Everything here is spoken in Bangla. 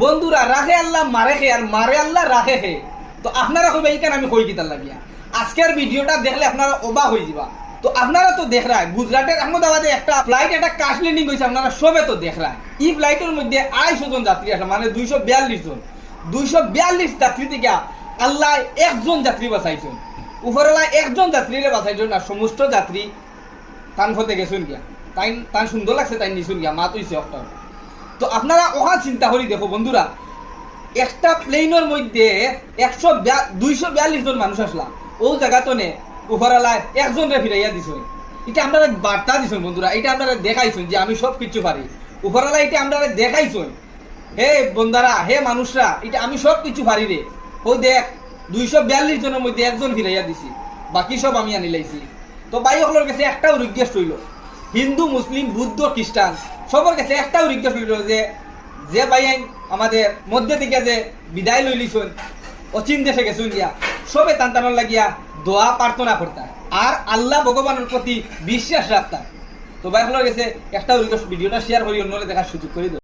বন্ধুরা, রাখে আল্লাহ মারে খে, আর মারে আল্লাহ রাখে খে। তো আপনারা কইবা এইখানে আমি কই কিতার লাগিয়া আজকের ভিডিওটা দেখলে আপনারা অবাক হয়ে যাবা। তো আপনারা তো দেখ রায় গুজরাটের আহমেদাবাদে একটা ফ্লাইট একটা ক্রাশ ল্যান্ডিং হয়েছে, আপনারা সবে তো দেখ রায়। এই ফ্লাইটের মধ্যে 250 জন যাত্রী আসলে, মানে 242 জন। 242 যাত্রী থেকে আল্লাহ একজন যাত্রী বাঁচাইছেন, উপরওয়ালা একজন যাত্রীরে বাঁচাইছেন, আর সমস্ত যাত্রী তান হতে গেছেন গিয়া। তাই তান সুন্দর লাগছে, তাই নিছুন গিয়া মাত হইছে একটা। তো আপনারা ওখান চিন্তা করি দেখো বন্ধুরা, একটা প্লেনের মধ্যে 242 জন মানুষ আসলা, ও জায়গাতে নে উপরালায় একজন রে ফিরাইয়া দিছ। এটা আমরা বার্তা দিছ বন্ধুরা, এটা আপনারা দেখাইছেন যে আমি সব কিছু পারি। উপরালা এটা আমরা দেখাইছেন, হে বন্দারা, হে মানুষরা, এটা আমি সব কিছু পারি রে। ও দেখ 242 জনের মধ্যে একজন ফিরাইয়া দিছি, বাকি সব আমি আনি লাইছি। তো ভাই সকলের কাছে একটাও রিকোয়েস্ট হইল, হিন্দু মুসলিম বৌদ্ধ খ্রিস্টান সবার কাছে একটাও রিকোয়েস্ট হইল যে ভাই আমাদের মধ্যে থেকে যে বিদায় লই লিছুন, অচিন দেশে গেছুন গিয়া, সবে টানটানোর লাগিয়া দোয়া প্রার্থনা করতাম আর আল্লাহ ভগবানের প্রতি বিশ্বাস রাখতাম। তো ভাই সকলের কাছে একটাও রিকোয়েস্ট, ভিডিওটা শেয়ার করি অন্যরা দেখার সুযোগ করে দাও।